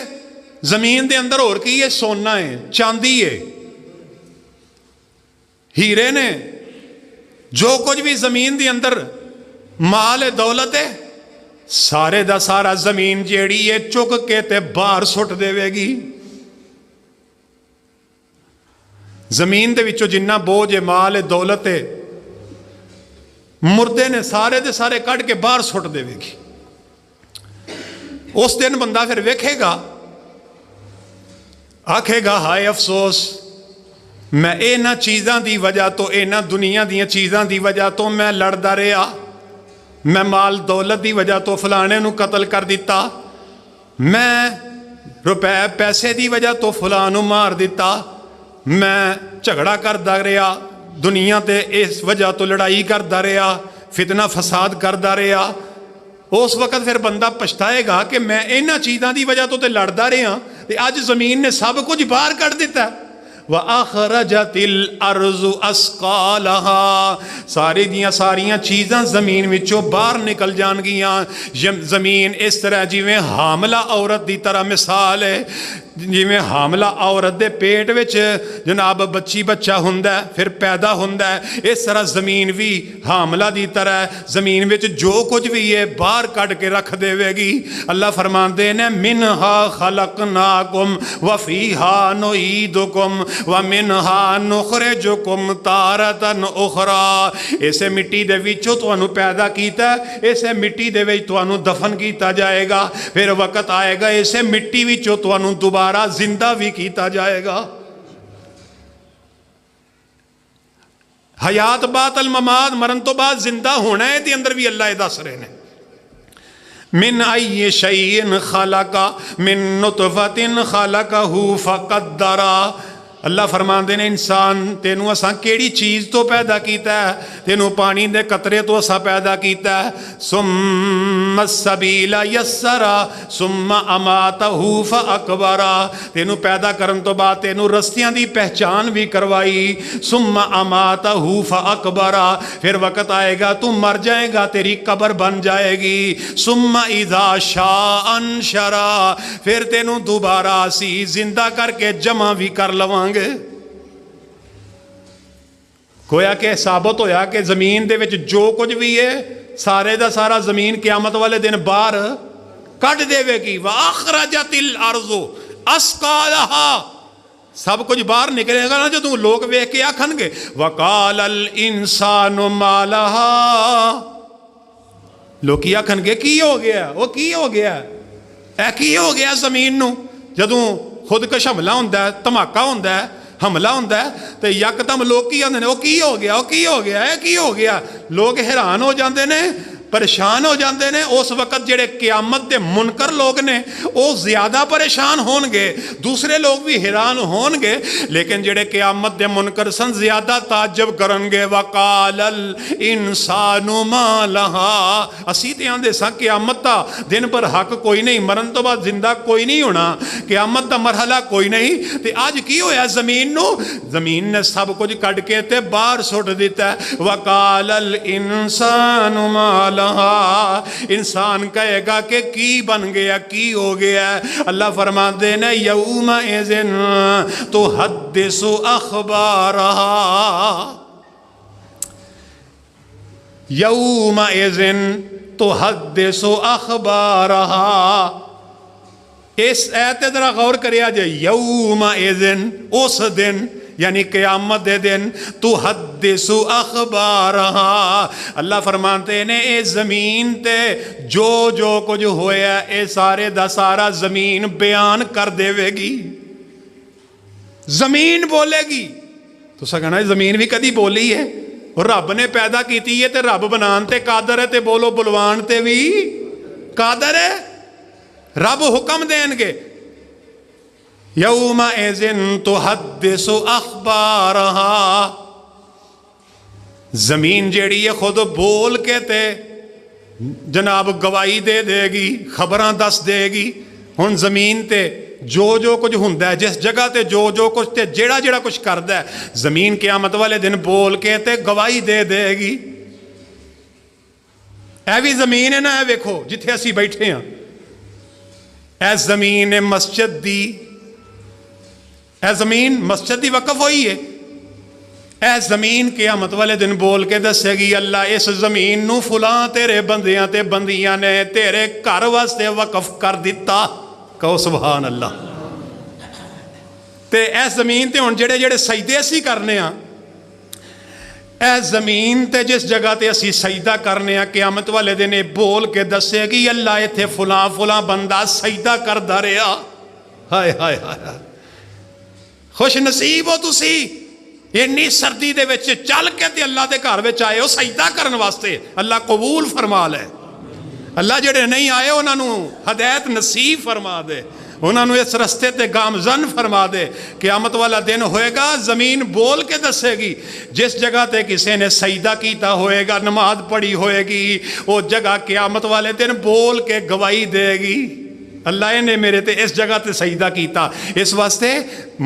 [SPEAKER 1] زمین دے اندر اور کی ہے سونا ہے چاندی ہے ہیرے نے جو کچھ بھی زمین دے اندر مال ہے دولت ہے سارے دا سارا زمین جیڑی ہے چک کے تے باہر سٹ دے گی زمین دے وچوں جنہ بوجھ ہے مال ہے دولت ہے مردے نے سارے دے سارے کٹ کے باہر سٹ دے گی اس دن بندہ پھر ویکھے گا آکھے گا ہائے افسوس میں اینا چیزاں دی وجہ تو اینا دنیا دیاں چیزاں دی وجہ تو میں لڑدا رہا میں مال دولت دی وجہ تو فلانے نو قتل کر دیتا میں روپے پیسے دی وجہ تو فلانو مار دیتا میں جھگڑا کردا رہا دنیا تے اس وجہ تو لڑائی کردا رہا فتنہ فساد کردا رہا اس وقت پھر بندہ پچھتائے گا کہ میں اینا چیزاں دی وجہ تو تے لڑدا رہا تے آج زمین نے سب کچھ باہر کر دیتا وَأَخْرَجَتِ الْأَرْضُ أَثْقَالَهَا ساری دیاں ساریاں چیزاں زمین وچوں باہر نکل جان گیاں زمین اس طرح جیویں حاملہ عورت دی طرح مثال ہے جیویں حاملہ عورت دے پیٹ وچ جناب بچی بچہ ہوندا ہے پھر پیدا ہوندا ہے اس طرح زمین بھی حاملہ دی طرح ہے زمین وچ جو کچھ بھی ہے باہر کٹ کے رکھ دے گی اللہ فرماندے نے منہا خلقناکم وفیہا نعیدکم ومنہا نخرجکم تارتن اخرى اسے مٹی دے وچوں تانوں پیدا کیتا ہے اسے مٹی دے وچ تانوں دفن کیتا جائے گا پھر وقت آئے گا اسے مٹی وچوں تانوں دوبارہ زندہ بھی کیتا جائے گا حیات بعد الممات مرن تو بعد زندہ ہونا ہے دی اندر بھی اللہ دس رہے نے من ای شیء خلق من نطفۃ خلقہ فقدرہ اللہ فرماندے نے انسان تینوں اساں کیڑی چیز تو پیدا کیتا ہے تینوں پانی دے قطرے تو اساں پیدا کیتا ہے ثم السبیل یسرا ثم اماتہ فاکبرا تینوں پیدا کرن تو بعد تینوں رستیاں دی پہچان بھی کروائی ثم اماتہ فاکبرا پھر وقت آئے گا تو مر جائے گا تیری قبر بن جائے گی ثم اذا شاء انشرا پھر تینوں دوبارہ اسی زندہ کر کے جمع بھی کر لواں گے گویا کہ ثابت ہویا کہ زمین دے وچ جو کچھ بھی ہے سارے دا سارا زمین قیامت والے دن باہر کٹ دے گی وَأَخْرَجَتِ الْأَرْضُ أَثْقَالَهَا سب کچھ باہر نکلے گا نا جدوں لوگ ویکھ کے آکھن گے وَقَالَ الْإِنسَانُ مَا لَهَا لوگ کی آکھن گے کی ہو گیا وہ کی ہو گیا اے کی ہو گیا زمین نو جدوں خودکش حملہ ہوندا ہے دھماکہ ہوندا ہے حملہ ہوندا ہے تے یکدم لوگ کی آندے نے وہ کی ہو گیا وہ کی ہو گیا اے کی ہو گیا لوگ حیران ہو جاندے نے پریشان ہو جاندے نے اس وقت جڑے قیامت دے منکر لوگ نے وہ زیادہ پریشان ہون گے دوسرے لوگ بھی حیران ہون گے لیکن جڑے قیامت دے منکر سن زیادہ تعجب کرن گے وقال الانسان ما لها اسی تے آندے سا قیامت دا دن پر حق کوئی نہیں مرن تو بعد زندہ کوئی نہیں ہونا قیامت دا مرحلہ کوئی نہیں تے آج کی ہویا زمین نو زمین نے سب کچھ کٹ کے تے باہر سٹ دیتا ہے وقال الانسان ما لها انسان کہے گا کہ کی بن گیا کی ہو گیا اللہ فرماتے ہیں یومئذ تحدث اخبارہا یومئذ تحدث اخبارہا اس ایت ذرا غور کریا جائے یومئذ اس دن یعنی قیامت دے دن تحدث اخبارہا اللہ فرماتے ہیں اے زمین تے جو جو کچھ ہویا اے سارے دا سارا زمین بیان کر دے گی زمین بولے گی تو سکنا زمین بھی کدی بولی ہے اور رب نے پیدا کیتی ہے تے رب بنان تے قادر ہے تے بولو بلوان تے بھی قادر ہے رب حکم دیں گے یومئذ تحدث اخبارہا زمین جیڑی ہے خود بول کے تے جناب گواہی دے دے گی، خبراں دس دے گی۔ ہن زمین تے جو کچھ ہوندا ہے، جس جگہ تے جو کچھ تے جیڑا کچھ کردا ہے، زمین قیامت والے دن بول کے تے گواہی دے دے گی۔ اے بھی زمین ہے نا، اے ویکھو جتھے اسی بیٹھے ہاں، اے زمین مسجد دی، اے زمین مسجد دی وقف ہوئی ہے۔ اے زمین قیامت والے دن بول کے دسے گی اللہ اس زمین نو فلاں تیرے بندیاں تے بندیاں نے تیرے گھر واسطے وقف کر دیتا۔ کہو سبحان اللہ۔ تے اے زمین تے ہن جڑے سجدے اسی کرنے ہاں، اے زمین تے جس جگہ تے اسی سجدہ کرنے ہاں، قیامت والے دن بول کے دسے گی اللہ ایتھے فلاں بندہ سجدہ کردا رہیا۔ ہائے ہائے ہائے، خوش نصیب ہو تسی اینی سردی دے وچ چل کے تے اللہ دے گھر وچ آئے ہو سجدہ کرن واسطے۔ اللہ قبول فرما لے۔ اللہ جڑے نہیں آئے انہاں نو ہدایت نصیب فرما دے، انہاں نو اس رستے تے گامزن فرما دے۔ قیامت والا دن ہوئے گا، زمین بول کے دسے گی جس جگہ تے کسی نے سجدہ کیتا ہوئے گا، نماز پڑھی ہوئے گی، وہ جگہ قیامت والے دن بول کے گواہی دے گی اللہ نے میرے تے اس جگہ تے سجدہ کیتا۔ اس واسطے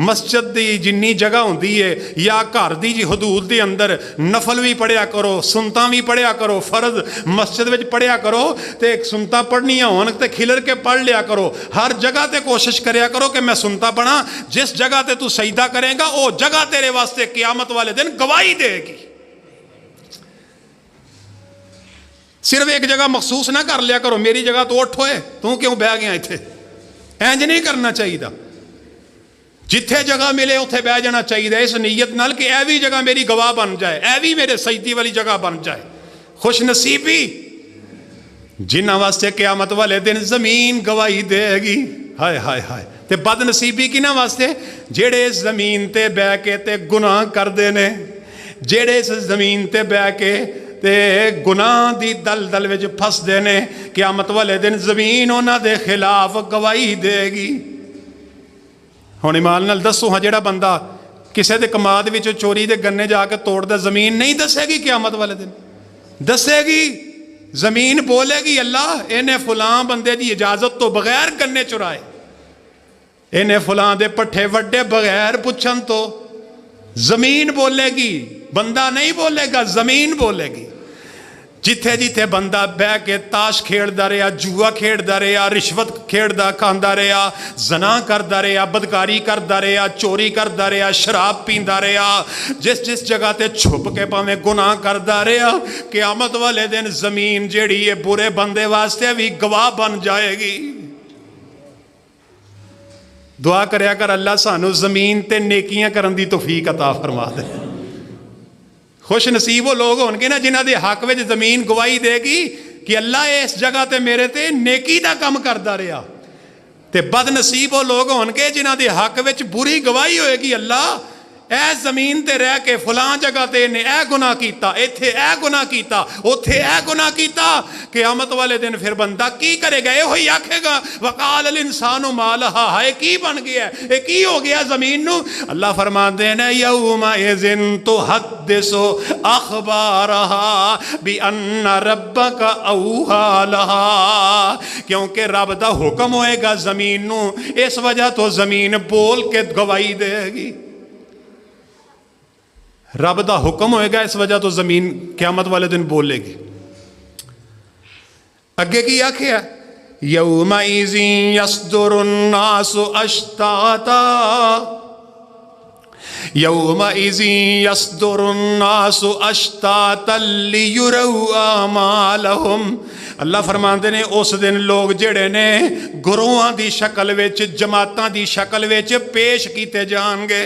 [SPEAKER 1] مسجد دی جنی جگہ ہوندی ہے یا گھر دی جی حدود دے اندر نفل بھی پڑھیا کرو، سنتاں بھی پڑھیا کرو، فرض مسجد وچ پڑھیا کرو تے سنتاں پڑھنیاں ہون تے کھلر کے پڑھ لیا کرو۔ ہر جگہ تے کوشش کریا کرو کہ میں سنتا پڑھا، جس جگہ تے تو سجدہ کرے گا او جگہ تیرے واسطے قیامت والے دن گواہی دے گی۔ صرف ایک جگہ مخصوص نہ کر لیا کرو، میری جگہ تو اٹھ ہوئے تو کیوں بہ گیا اتھے، اینج نہیں کرنا چاہیے۔ جتھے جگہ ملے اتھے بہ جانا چاہیے اس نیت نال کہ اے بھی جگہ میری گواہ بن جائے، اے بھی میرے سجدی والی جگہ بن جائے۔ خوش نصیبی جنہ واسطے قیامت والے دن زمین گواہی دے گی۔ ہائے ہائے ہائے، تے بد نصیبی کنہ واسطے؟ جیڑے اس زمین تے بہ کے تے گناہ کر دینے، جیڑے اس زمین تے بہ کے تے گناہ دی دل وچ پھس دینے، قیامت والے دن زمین انہاں دے خلاف گواہی دے گی۔ ہن ایمان نال دسو ہاں جیڑا بندہ کسے دے کماد وچ چوری دے گنے جا کے توڑ دے، زمین نہیں دسے گی قیامت والے دن؟ دسے گی، زمین بولے گی اللہ انہیں فلاں بندے دی اجازت تو بغیر گنے چرائے، انہیں فلاں دے پٹھے وڈے بغیر پچھن تو۔ زمین بولے گی، بندہ نہیں بولے گا، زمین بولے گی۔ جتھے جتھے بندہ بہ کے تاش کھیڑدا رہیا، جوا کھیڑدا رہیا، رشوت کھیڑدا کھاندا رہیا، زنا کردا رہیا، بدکاری کردا رہیا، چوری کردا رہیا، شراب پیندا رہیا، جس جگہ تے چھپ کے پاویں گناہ کردا رہیا، قیامت والے دن زمین جیڑی ہے برے بندے واسطے بھی گواہ بن جائے گی۔ دعا کریا کر اللہ سانو زمین تے نیکیاں کرن دی توفیق عطا فرما دے۔ خوش نصیب وہ لوگ ہون گے نا جنہاں دے حق وچ زمین گواہی دے گی کہ اللہ اس جگہ تے میرے تے نیکی دا کم کردا رہیا، تے بد نصیب وہ لوگ ہون گے جنہاں دے حق وچ بری گواہی ہوئے گی اللہ اے زمین تے رہ کے فلاں جگہ تے نے اے گناہ کیتا، ایتھے اے گناہ کیتا، اوتھے اے گناہ کیتا۔ قیامت والے دن پھر بندہ کی کرے گا؟ یہ ہوئی آکھے گا وقال الانسان ما لہا، ہائے کی بن گیا ہے، اے کی ہو گیا زمین نو؟ اللہ فرماندے ہیں یومئذ تحدث اخبارہا بان ربک اوحی لہا، کیونکہ رب دا حکم ہوئے گا زمین نو، اس وجہ تو زمین بول کے گواہی دے گی۔ رب دا حکم ہوئے گا اس وجہ تو زمین قیامت والے دن بولے گی۔ اگے کی آکھیا یومئذ یصدر الناس اشتاتا، یومئذ یصدر الناس اشتاتا لیروا اعمالہم، اللہ فرماندے نے اس دن لوگ جڑے نے گروہاں دی شکل وچ، جماعتاں دی شکل وچ پیش کیتے جان گے،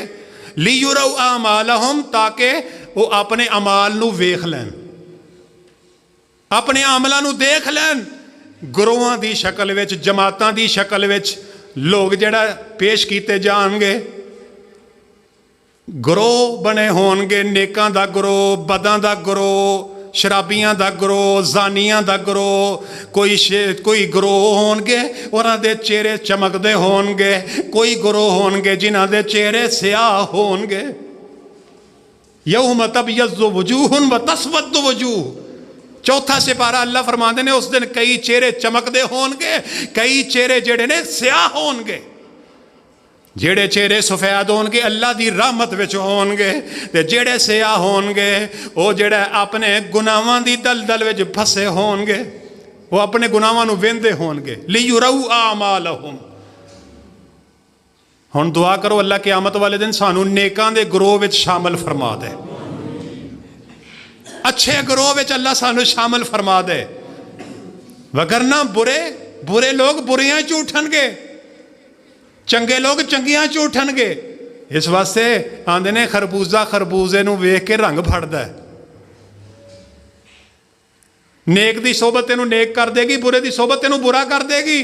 [SPEAKER 1] لیروا اعمالہم، تاکہ وہ اپنے اعمال نو ویکھ لین، اپنے عملاں نو دیکھ لین۔ گروہاں دی شکل وچ، جماعتاں دی شکل وچ لوگ جڑا پیش کیتے جان گے، گروہ بنے ہون گے، نیکاں دا گروہ، بداں دا گروہ، شرابیاں دا گروہ، زانیاں دا گروہ، کوئی گروہ ہون گے انہاں دے چہرے چمک دے ہون گے، کوئی گروہ ہون گے جنہاں دے چہرے سیاہ ہون گے۔ یوم تبیض وجوہ و تسود وجوہ، چوتھا سپارہ اللہ فرماندے نے اس دن کئی چہرے چمکدے ہون گے، کئی چہرے جڑے نے سیاہ ہون گے، جڑے چہرے سفید ہون گے اللہ دی رحمت وچ ہون گے، تے جڑے سیاہ ہون گے وہ جڑے اپنے گناہاں دی دلدل وچ پھسے ہون گے، وہ اپنے گناہاں نو ویندے ہون گے۔ لیروا اعمالہم، ہن دعا کرو اللہ قیامت والے دن سانو نیکاں دے گروہ وچ شامل فرما دے، اچھے گروہ وچ اللہ سانو شامل فرما دے، وگرنہ برے لوگ بریاں چ اٹھن گے، چنگے لوگ چنگیاں چ اٹھن گے۔ اس واسطے آندے نے خربوزہ خربوزے نو ویکھ کے رنگ پھڑدا ہے، نیک دی صحبت تینوں نیک کر دے گی، برے دی صحبت تینوں برا کر دے گی۔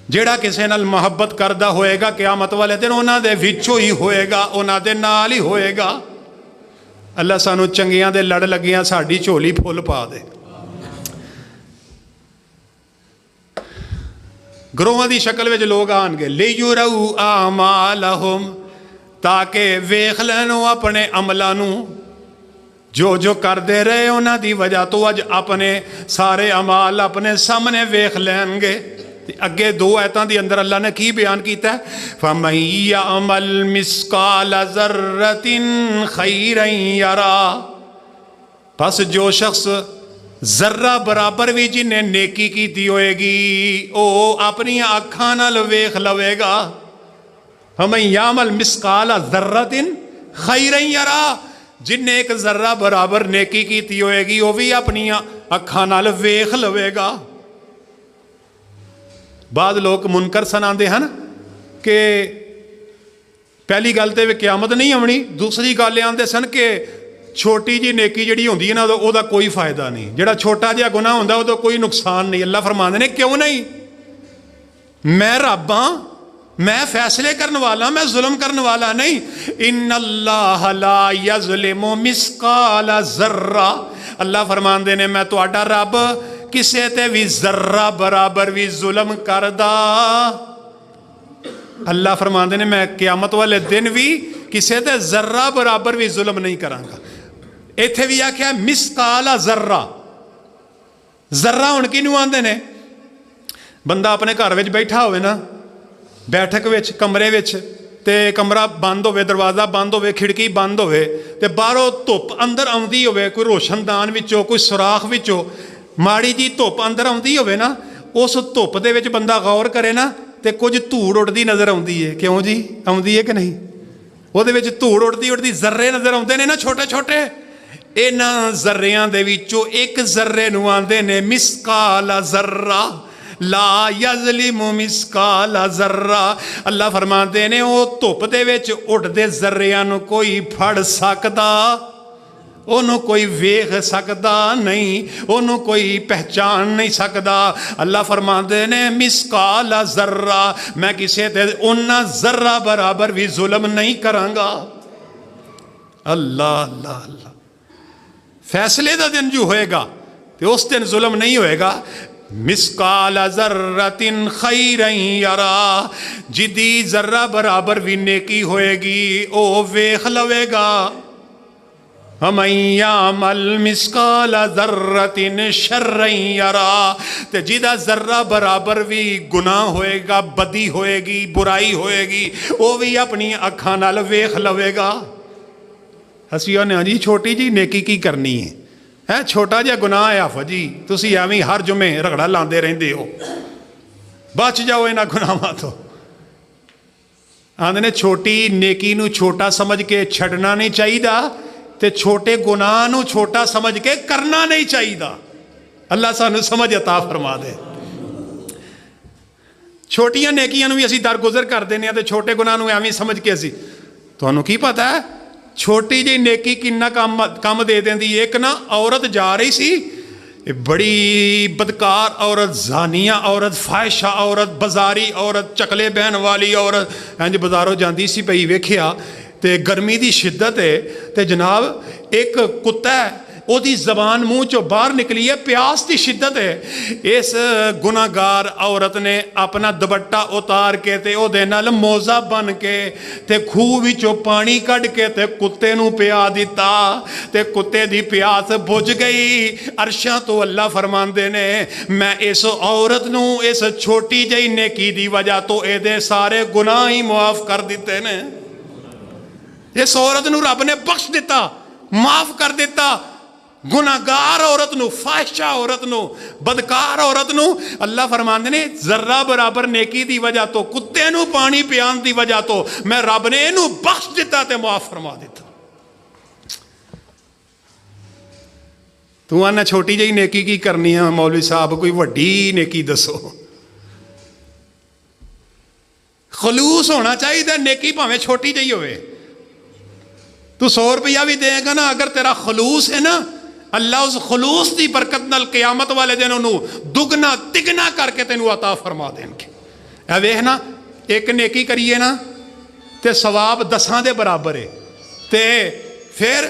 [SPEAKER 1] جیڑا کسے نال محبت کردہ ہوئے گا قیامت والے دن انہاں دے وچوں ہی ہوئے گا، انہاں دے نال ہی ہوئے گا۔ اللہ سانو چنگیاں دے لڑ لگیاں ساڈی جھولی پھل پا دے۔ گروہاں دی شکل وچ لوگ آن گے، لیروا اعمالہم، تاکہ ویکھ لین اپنے عملاں نو، جو کردے رہے انہاں دی وجہ تو اج اپنے سارے اعمال اپنے سامنے ویکھ لین گے۔ اگے دو آیتاں دی اندر اللہ نے کی بیان کیتا ہے، فَمَن يَعْمَلْ مِثْقَالَ ذَرَّةٍ خَيْرًا يَرَى، پس جو شخص ذرہ برابر بھی جنہیں نیکی کیتی ہوئے گی او اپنی آنکھاں نال ویکھ لوے گا۔ فَمَن يَعْمَلْ مِثْقَالَ ذَرَّةٍ خَيْرًا يَرَى، جنہیں ایک ذرہ برابر نیکی کیتی ہوئے گی وہ بھی اپنی آنکھاں نال ویکھ لوے گا۔ بعض لوگ منکر سناندے ہیں کہ پہلی گل تے قیامت نہیں آنی، دوسری گل آندے سن کہ چھوٹی جی نیکی جڑی ہوندی ہے نا او دا کوئی فائدہ نہیں، جڑا چھوٹا جہا گناہ ہوندا او دا کوئی نقصان نہیں۔ اللہ فرماندے نے کیوں نہیں؟ میں رب ہاں، میں فیصلے کرنے والا، میں ظلم کرنے والا نہیں۔ ان اللہ لا یظلم مثقال ذرہ، اللہ فرماندے نے میں تہاڈا رب کسے تے بھی ذرہ برابر بھی ظلم کردا۔ اللہ فرماندے نے میں قیامت والے دن بھی کسے تے ذرہ برابر بھی ظلم نہیں کراں گا۔ ایتھے بھی آکھیا مثقال ذرہ، ذرہ ہن کینوں آندے نے؟ بندہ اپنے گھر وچ بیٹھا ہوئے نا، بیٹھک وچ کمرے وچ، تے کمرہ بند ہوئے، دروازہ بند ہوئے، کھڑکی بند ہوئے، تے باہروں دھوپ اندر آندی ہوئے، کوئی روشن دان وچوں کوئی سوراخ وچوں ماڑی جی دھوپ اندر آندی ہوئے نا، اس دھوپ دے وچ بندہ غور کرے نا تے کچھ دھوڑ اڑدی نظر آندی ہے۔ کیوں جی آندی ہے کہ نہیں؟ وہ دے وچ دھوڑ اڑدی ذرے نظر آندے نے نا چھوٹے چھوٹے، انہاں ذریاں دے وچوں ایک ذرے نو آندے نے مثقال ذرہ، لا یظلم مثقال ذرہ۔ اللہ فرماندے نے وہ دھوپ دے وچ اڑدے ذریاں نو کوئی پھڑ سکدا، انہوں کوئی ویکھ سکدا نہیں، انہوں کوئی پہچان نہیں سکدا۔ اللہ فرماندے نے مثقال ذرہ، میں کسے تے انہاں ذرہ برابر بھی ظلم نہیں کراں گا۔ اللہ اللہ اللہ، فیصلے دا دن جو ہوئے گا تو اس دن ظلم نہیں ہوئے گا۔ مثقال ذرۃ خیرا یرا، جدی ذرہ برابر بھی نیکی ہوئے گی او ویکھ لوے گا۔ وَمَن يَعْمَلْ مِثْقَالَ ذَرَّةٍ شَرًّا یرا، تے جدہ ذرہ برابر بھی گناہ ہوئے گا، بدی ہوئے گی، برائی ہوئے گی، وہ بھی اپنی اکھاں نال ویکھ لوے گا۔ ہسیوں نے جی چھوٹی جی نیکی کی کرنی ہے، چھوٹا جہا گناہ ہے آفا جی، تسی ایویں ہر جمعے رگڑا لاندے رہندے ہو، بچ جاؤ انہاں گناہاں تو۔ آندے نے چھوٹی نیکی نو چھوٹا سمجھ کے چھڑنا نہیں چاہیے، تے چھوٹے گناہ نو چھوٹا سمجھ کے کرنا نہیں چاہیے۔ اللہ سانو سمجھ عطا فرما دے۔ چھوٹیاں نیکیاں نو بھی اسی درگزر کر دینے تے چھوٹے گناہ نو ایویں سمجھ کے اسی، تانوں کی پتہ ہے چھوٹی جی نیکی کنا کم دے دیندی۔ ایک نا عورت جا رہی سی، بڑی بدکار عورت، زانیہ عورت، فاحشہ عورت، بازاری عورت، چکلے بہن والی عورت، انج بازاروں جاندی سی پئی، ویکھیا تے گرمی دی شدت ہے تے جناب ایک کتا ہے ਉਹਦੀ ਜ਼ਬਾਨ ਮੂੰਹ ਚੋਂ ਬਾਹਰ ਨਿਕਲੀ ਹੈ, ਪਿਆਸ ਦੀ ਸ਼ਿੱਦਤ ਹੈ। ਇਸ ਗੁਨਾਹਗਾਰ ਔਰਤ ਨੇ ਆਪਣਾ ਦੁਪੱਟਾ ਉਤਾਰ ਕੇ ਤੇ ਉਹਦੇ ਨਾਲ ਮੋਜ਼ਾ ਬਣ ਕੇ ਤੇ ਖੂਹ ਵਿੱਚੋਂ ਪਾਣੀ ਕੱਢ ਕੇ ਤੇ ਕੁੱਤੇ ਨੂੰ ਪਿਆ ਦਿੱਤਾ ਤੇ ਕੁੱਤੇ ਦੀ ਪਿਆਸ ਬੁਝ ਗਈ। ਅਰਸ਼ਾਂ ਤੋਂ ਅੱਲਾ ਫਰਮਾਉਂਦੇ ਨੇ ਮੈਂ ਇਸ ਔਰਤ ਨੂੰ ਇਸ ਛੋਟੀ ਜਿਹੀ ਨੇਕੀ ਦੀ ਵਜ੍ਹਾ ਤੋਂ ਇਹਦੇ ਸਾਰੇ ਗੁਨਾਹ ਹੀ ਮੁਆਫ ਕਰ ਦਿੱਤੇ ਨੇ। ਇਸ ਔਰਤ ਨੂੰ ਰੱਬ ਨੇ ਬਖਸ਼ ਦਿੱਤਾ, ਮਾਫ ਕਰ ਦਿੱਤਾ। ਗੁਨਾਹਗਾਰ ਔਰਤ ਨੂੰ, ਫਾਹਿਸ਼ਾ ਔਰਤ ਨੂੰ, ਬਦਕਾਰ ਔਰਤ ਨੂੰ ਅੱਲਾ ਫਰਮਾਉਂਦੇ ਨੇ ਜ਼ਰਾ ਬਰਾਬਰ ਨੇਕੀ ਦੀ ਵਜ੍ਹਾ ਤੋਂ, ਕੁੱਤੇ ਨੂੰ ਪਾਣੀ ਪਿਆਉਣ ਦੀ ਵਜ੍ਹਾ ਤੋਂ ਮੈਂ ਰੱਬ ਨੇ ਇਹਨੂੰ ਬਖਸ਼ ਦਿੱਤਾ ਤੇ ਮਾਫ ਫਰਮਾ ਦਿੱਤਾ। ਤੂੰ ਆਨਾ ਛੋਟੀ ਜਿਹੀ ਨੇਕੀ ਕੀ ਕਰਨੀ ਆ ਮੌਲਵੀ ਸਾਹਿਬ, ਕੋਈ ਵੱਡੀ ਨੇਕੀ ਦੱਸੋ। ਖਲੂਸ ਹੋਣਾ ਚਾਹੀਦਾ, ਨੇਕੀ ਭਾਵੇਂ ਛੋਟੀ ਜਿਹੀ ਹੋਵੇ। ਤੂੰ 100 ਰੁਪਇਆ ਵੀ ਦੇਗਾ ਨਾ, ਅਗਰ ਤੇਰਾ ਖਲੂਸ ਹੈ ਨਾ, ਅੱਲਾ ਉਸ ਖਲੂਸ ਦੀ ਬਰਕਤ ਨਾਲ ਕਿਆਮਤ ਵਾਲੇ ਦਿਨ ਉਹਨੂੰ ਦੁੱਗਣਾ ਤਿਗਣਾ ਕਰਕੇ ਤੈਨੂੰ ਅਤਾ ਫਰਮਾ ਦੇਣਗੇ। ਇਹ ਵੇਖ ਨਾ, ਇੱਕ ਨੇਕੀ ਕਰੀਏ ਨਾ ਤੇ ਸਵਾਬ 10 ਦੇ ਬਰਾਬਰ ਹੈ, ਤੇ ਫਿਰ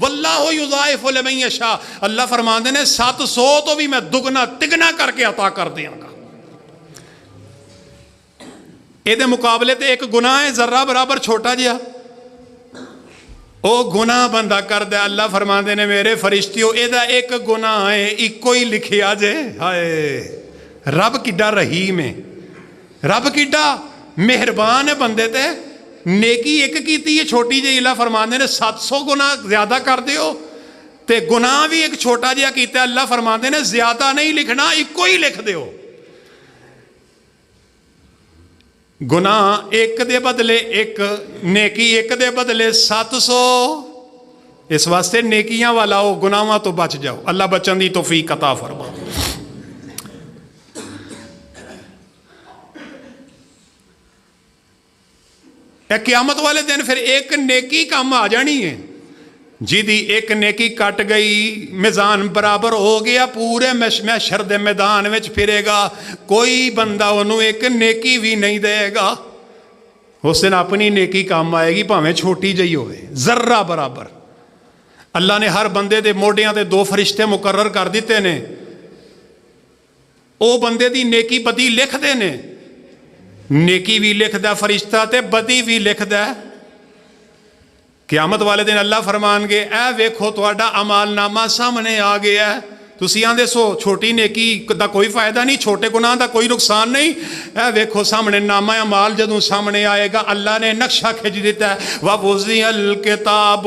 [SPEAKER 1] ਵੱਲਾਹੁ ਯੁਜ਼ਾਇਫੁ ਲਿਮਨ ਯਸ਼ਾ, ਅੱਲਾ ਫਰਮਾਉਂਦੇ ਨੇ 700 ਤੋਂ ਵੀ ਮੈਂ ਦੁੱਗਣਾ ਤਿਗਣਾ ਕਰਕੇ ਅਤਾ ਕਰ ਦਿਆਂਗਾ। ਇਹਦੇ ਮੁਕਾਬਲੇ ਤੇ ਇੱਕ ਗੁਨਾਹ ਹੈ ਜ਼ਰਾ ਬਰਾਬਰ ਛੋਟਾ ਜਿਹਾ, ਉਹ ਗੁਨਾਹ ਬੰਦਾ ਕਰਦਾ, ਅੱਲਾ ਫਰਮਾਉਂਦੇ ਨੇ ਮੇਰੇ ਫਰਿਸ਼ਤਿਓ ਇਹਦਾ ਇੱਕ ਗੁਨਾਹ ਹੈ, ਇੱਕੋ ਹੀ ਲਿਖਿਆ ਜੇ। ਹਾਏ ਰੱਬ ਕਿੱਡਾ ਰਹੀਮ ਹੈ, ਰੱਬ ਕਿੱਡਾ ਮਿਹਰਬਾਨ ਹੈ ਬੰਦੇ ਤੇ। ਨੇਕੀ ਇੱਕ ਕੀਤੀ ਹੈ ਛੋਟੀ ਜਿਹੀ, ਅੱਲਾ ਫਰਮਾਉਂਦੇ ਨੇ 700 ਗੁਨਾਹ ਜ਼ਿਆਦਾ ਕਰ ਦਿਓ, ਤੇ ਗੁਨਾਹ ਵੀ ਇੱਕ ਛੋਟਾ ਜਿਹਾ ਕੀਤਾ, ਅੱਲਾ ਫਰਮਾਉਂਦੇ ਨੇ ਜ਼ਿਆਦਾ ਨਹੀਂ ਲਿਖਣਾ, ਇੱਕੋ ਹੀ ਲਿਖ ਦਿਓ। ਗੁਨਾਹ ਇੱਕ ਦੇ ਬਦਲੇ ਇੱਕ, ਨੇਕੀ ਇੱਕ ਦੇ ਬਦਲੇ 700। ਇਸ ਵਾਸਤੇ ਨੇਕੀਆਂ ਵਾਲਾ ਉਹ ਗੁਨਾਹਾਂ ਤੋਂ ਬਚ ਜਾਓ, ਅੱਲਾ ਬਚਣ ਦੀ ਤੌਫੀਕ ਅਤਾ ਫਰਮਾ। ਇਹ ਕਿਆਮਤ ਵਾਲੇ ਦਿਨ ਫਿਰ ਇੱਕ ਨੇਕੀ ਕੰਮ ਆ ਜਾਣੀ ਹੈ, ਜਿਹਦੀ ਇੱਕ ਨੇਕੀ ਕੱਟ ਗਈ ਮਿਜ਼ਾਨ ਬਰਾਬਰ ਹੋ ਗਿਆ, ਪੂਰੇ ਮਹਿਸ਼ਰ ਦੇ ਮੈਦਾਨ ਵਿੱਚ ਫਿਰੇਗਾ, ਕੋਈ ਬੰਦਾ ਉਹਨੂੰ ਇੱਕ ਨੇਕੀ ਵੀ ਨਹੀਂ ਦੇਗਾ। ਉਸ ਦਿਨ ਆਪਣੀ ਨੇਕੀ ਕੰਮ ਆਏਗੀ, ਭਾਵੇਂ ਛੋਟੀ ਜਿਹੀ ਹੋਵੇ, ਜ਼ਰਾ ਬਰਾਬਰ। ਅੱਲਾ ਨੇ ਹਰ ਬੰਦੇ ਦੇ ਮੋਢਿਆਂ ਤੇ 2 ਫਰਿਸ਼ਤੇ ਮੁਕਰਰ ਕਰ ਦਿੱਤੇ ਨੇ, ਉਹ ਬੰਦੇ ਦੀ ਨੇਕੀ ਬਦੀ ਲਿਖਦੇ ਨੇ। ਨੇਕੀ ਵੀ ਲਿਖਦਾ ਫਰਿਸ਼ਤਾ ਤੇ ਬਦੀ ਵੀ ਲਿਖਦਾ। ਕਿਆਮਤ ਵਾਲੇ ਦਿਨ ਅੱਲਾ ਫਰਮਾਨਗੇ ਇਹ ਵੇਖੋ ਤੁਹਾਡਾ ਅਮਾਲਨਾਮਾ ਸਾਹਮਣੇ ਆ ਗਿਆ, ਤੁਸੀਂ ਆਂਦੇ ਸੋ ਛੋਟੀ ਨੇਕੀ ਦਾ ਕੋਈ ਫਾਇਦਾ ਨਹੀਂ, ਛੋਟੇ ਗੁਨਾਹ ਦਾ ਕੋਈ ਨੁਕਸਾਨ ਨਹੀਂ। ਇਹ ਵੇਖੋ ਸਾਹਮਣੇ ਨਾਮਾ ਅਮਾਲ ਜਦੋਂ ਸਾਹਮਣੇ ਆਏਗਾ, ਅੱਲਾ ਨੇ ਨਕਸ਼ਾ ਖਿੱਚ ਦਿੱਤਾ ਹੈ। ਵਵੁਜ਼ਿਅਲ ਕਿਤਾਬ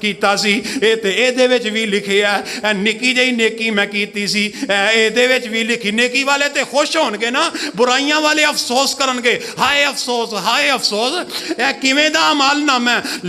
[SPEAKER 1] ਕੀਤਾ ਸੀ। ਇਹ ਤੇ ਇਹਦੇ ਵਿੱਚ ਵੀ ਲਿਖਿਆ ਹੈ, ਨਿੱਕੀ ਜਿਹੀ ਨੇਕੀ ਮੈਂ ਕੀਤੀ ਸੀ, ਇਹਦੇ ਵਿੱਚ ਵੀ ਲਿਖੀ। ਨੇਕੀ ਵਾਲੇ ਤੇ ਖੁਸ਼ ਹੋਣਗੇ ਨਾ, ਬੁਰਾਈਆਂ ਵਾਲੇ ਅਫਸੋਸ ਕਰਨਗੇ, ਹਾਏ ਅਫਸੋਸ, ਹਾਏ ਅਫਸੋਸ। ਇਹ ਕਿਵੇਂ ਦਾ ਅਮਲ ਨਾਮਾ ਹੈ?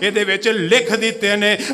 [SPEAKER 1] ਇਹਦੇ ਵਿੱਚ ਲਿਖ ਦਿੱਤੇ ਨੇ।